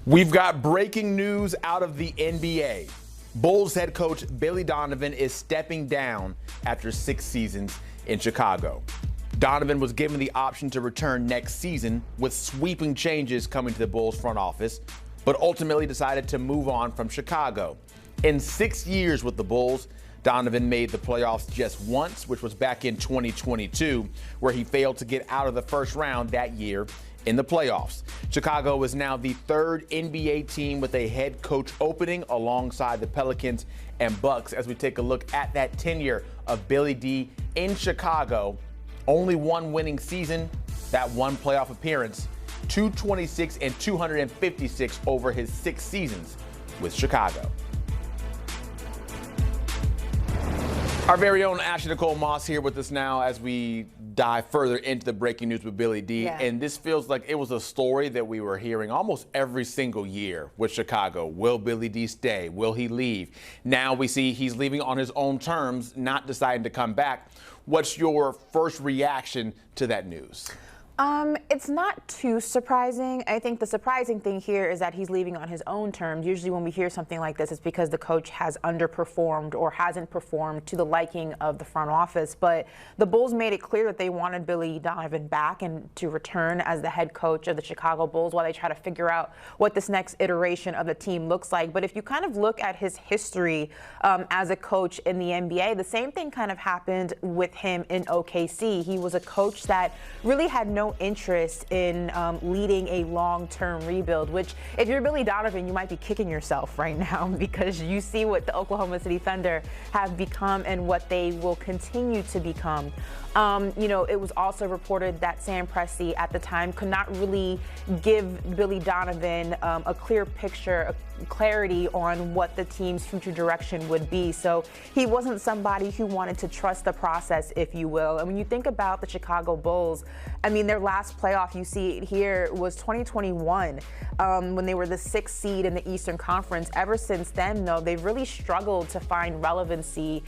We've got breaking news out of the NBA. Bulls head coach Billy Donovan is stepping down after 6 seasons in Chicago. Donovan was given the option to return next season with sweeping changes coming to the Bulls front office, but ultimately decided to move on from Chicago. In 6 years with the Bulls, Donovan made the playoffs just once, which was back in 2022, where he failed to get out of the first round that year in the playoffs. Chicago is now the 3rd NBA team with a head coach opening alongside the Pelicans and Bucks as we take a look at that tenure of Billy D in Chicago. Only one winning season, that one playoff appearance, 226 and 256 over his 6 seasons with Chicago. Our very own Ashley Nicole Moss here with us now as we dive further into the breaking news with Billy D. Yeah. And this feels like it was a story that we were hearing almost every single year with Chicago. Will Billy D stay? Will he leave? Now we see he's leaving on his own terms, not deciding to come back. What's your first reaction to that news? It's not too surprising. I think the surprising thing here is that he's leaving on his own terms. Usually when we hear something like this, it's because the coach has underperformed or hasn't performed to the liking of the front office. But the Bulls made it clear that they wanted Billy Donovan back and to return as the head coach of the Chicago Bulls while they try to figure out what this next iteration of the team looks like. But if you kind of look at his history as a coach in the NBA, the same thing kind of happened with him in OKC. He was a coach that really had no interest in leading a long-term rebuild, which if you're Billy Donovan, you might be kicking yourself right now because you see what the Oklahoma City Thunder have become and what they will continue to become. It was also reported that Sam Presti at the time could not really give Billy Donovan a clear picture, clarity on what the team's future direction would be. So he wasn't somebody who wanted to trust the process, if you will. And when you think about the Chicago Bulls, I mean, their last playoff, you see it here, was 2021 when they were the 6th seed in the Eastern Conference. Ever since then, though, they've really struggled to find relevancy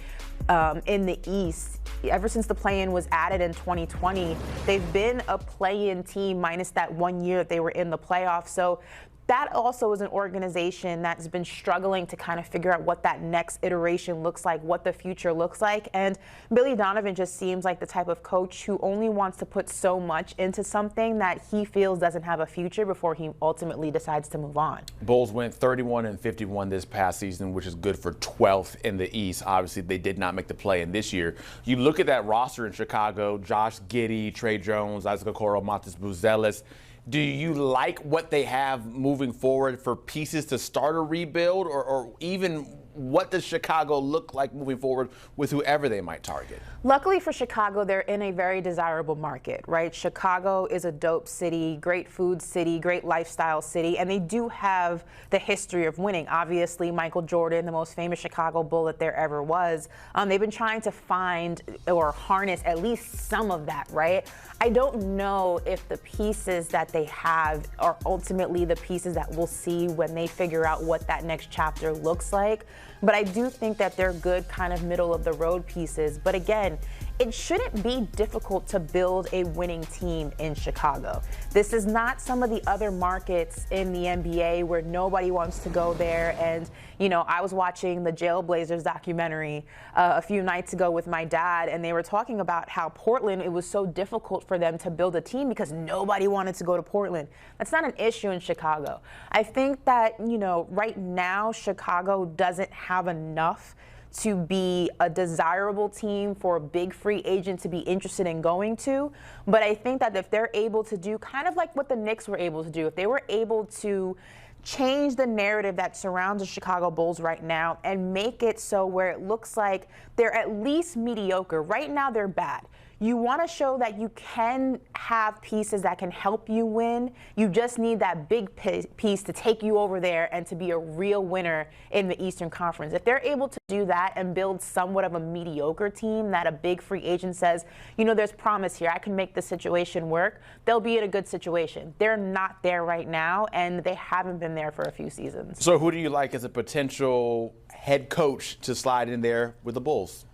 in the East. Ever since the play-in was added in 2020, they've been a play-in team minus that 1 year that they were in the playoffs. So that also is an organization that's been struggling to kind of figure out what that next iteration looks like, what the future looks like. And Billy Donovan just seems like the type of coach who only wants to put so much into something that he feels doesn't have a future before he ultimately decides to move on. Bulls went 31 and 51 this past season, which is good for 12th in the East. Obviously, they did not make the play-in this year. You look at that roster in Chicago, Josh Giddey, Trey Jones, Isaac Okoro, Montes Buzelis. Do you like what they have moving forward for pieces to start a rebuild, or even what does Chicago look like moving forward with whoever they might target? Luckily for Chicago, they're in a very desirable market, right? Chicago is a dope city, great food city, great lifestyle city, and they do have the history of winning. Obviously, Michael Jordan, the most famous Chicago Bull that there ever was. They've been trying to find or harness at least some of that, right? I don't know if the pieces that they have are ultimately the pieces that we'll see when they figure out what that next chapter looks like. But I do think that they're good kind of middle of the road pieces. But again, it shouldn't be difficult to build a winning team in Chicago. This is not some of the other markets in the NBA where nobody wants to go there. And, I was watching the Jailblazers documentary a few nights ago with my dad, and they were talking about how Portland, it was so difficult for them to build a team because nobody wanted to go to Portland. That's not an issue in Chicago. I think that, right now, Chicago doesn't have enough to be a desirable team for a big free agent to be interested in going to. But I think that if they're able to do kind of like what the Knicks were able to do, if they were able to change the narrative that surrounds the Chicago Bulls right now and make it so where it looks like they're at least mediocre. Right now, they're bad. You want to show that you can have pieces that can help you win. You just need that big piece to take you over there and to be a real winner in the Eastern Conference. If they're able to do that and build somewhat of a mediocre team that a big free agent says, there's promise here, I can make the situation work, they'll be in a good situation. They're not there right now, and they haven't been there for a few seasons. So who do you like as a potential head coach to slide in there with the Bulls?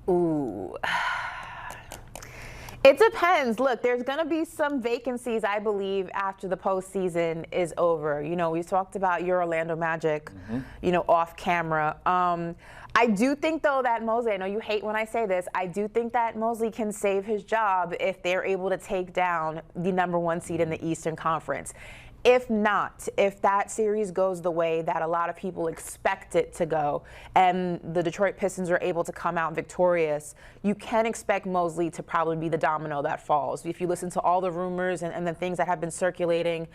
Ooh. It depends. Look, there's going to be some vacancies, I believe, after the postseason is over. You know, we talked about your Orlando Magic, you know, off camera. I do think, though, that Mosley, I know you hate when I say this, I do think that Mosley can save his job if they're able to take down the #1 seed in the Eastern Conference. If not, if that series goes the way that a lot of people expect it to go and the Detroit Pistons are able to come out victorious, you can expect Mosley to probably be the domino that falls. If you listen to all the rumors and the things that have been circulating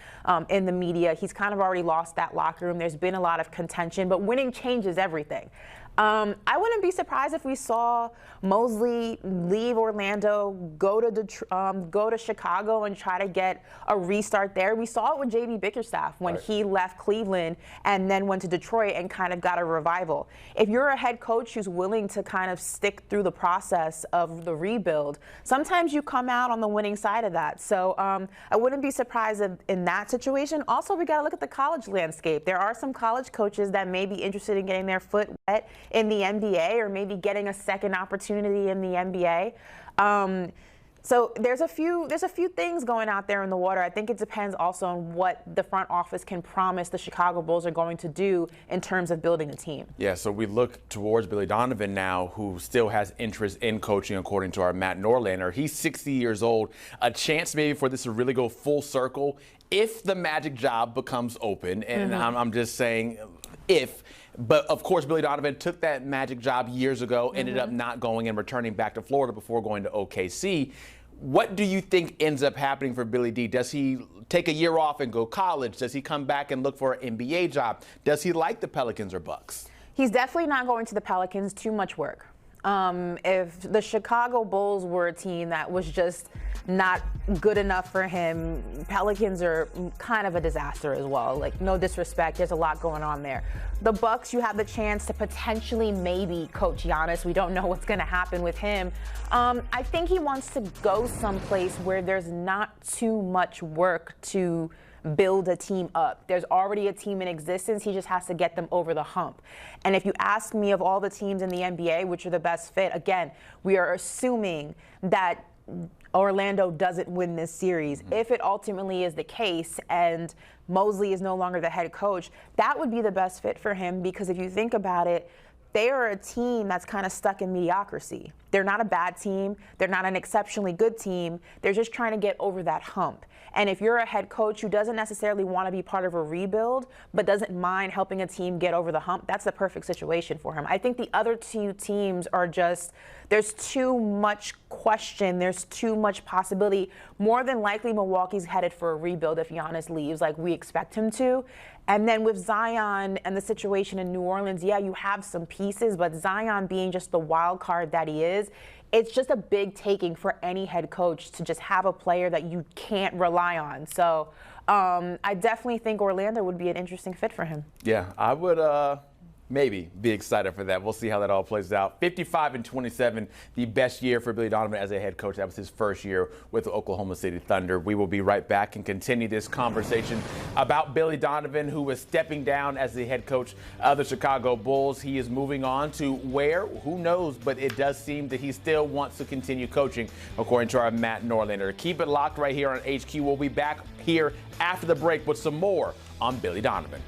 in the media, he's kind of already lost that locker room. There's been a lot of contention, but winning changes everything. I wouldn't be surprised if we saw Mosley leave Orlando, go to Chicago and try to get a restart there. We saw it with J.B. Bickerstaff when he left Cleveland and then went to Detroit and kind of got a revival. If you're a head coach who's willing to kind of stick through the process of the rebuild, sometimes you come out on the winning side of that. So I wouldn't be surprised if in that situation. Also, we got to look at the college landscape. There are some college coaches that may be interested in getting their foot wet in the NBA or maybe getting a second opportunity in the NBA. So there's a few things going out there in the water. I think it depends also on what the front office can promise the Chicago Bulls are going to do in terms of building a team. Yeah, so we look towards Billy Donovan now, who still has interest in coaching, according to our Matt Norlander. He's 60 years old. A chance maybe for this to really go full circle if the Magic job becomes open. And I'm just saying if. But, of course, Billy Donovan took that Magic job years ago, ended up not going and returning back to Florida before going to OKC. What do you think ends up happening for Billy D? Does he take a year off and go college? Does he come back and look for an NBA job? Does he like the Pelicans or Bucks? He's definitely not going to the Pelicans. Too much work. If the Chicago Bulls were a team that was just not good enough for him, Pelicans are kind of a disaster as well. Like, no disrespect, there's a lot going on there. The Bucks, you have the chance to potentially maybe coach Giannis. We don't know what's going to happen with him. I think he wants to go someplace where there's not too much work to build a team up. There's already a team in existence. He just has to get them over the hump. And if you ask me of all the teams in the NBA, which are the best fit, again, we are assuming that Orlando doesn't win this series. If it ultimately is the case and Mosley is no longer the head coach, that would be the best fit for him, because if you think about it, they are a team that's kind of stuck in mediocrity. They're not a bad team. They're not an exceptionally good team. They're just trying to get over that hump. And if you're a head coach who doesn't necessarily want to be part of a rebuild, but doesn't mind helping a team get over the hump, that's the perfect situation for him. I think the other two teams are just, there's too much question. There's too much possibility. More than likely, Milwaukee's headed for a rebuild if Giannis leaves, like we expect him to. And then with Zion and the situation in New Orleans, yeah, you have some pieces, but Zion being just the wild card that he is, it's just a big taking for any head coach to just have a player that you can't rely on. So I definitely think Orlando would be an interesting fit for him. Yeah, I would maybe be excited for that. We'll see how that all plays out. 55-27, the best year for Billy Donovan as a head coach. That was his first year with the Oklahoma City Thunder. We will be right back and continue this conversation about Billy Donovan, who is stepping down as the head coach of the Chicago Bulls. He is moving on to where? Who knows? But it does seem that he still wants to continue coaching, according to our Matt Norlander. Keep it locked right here on HQ. We'll be back here after the break with some more on Billy Donovan.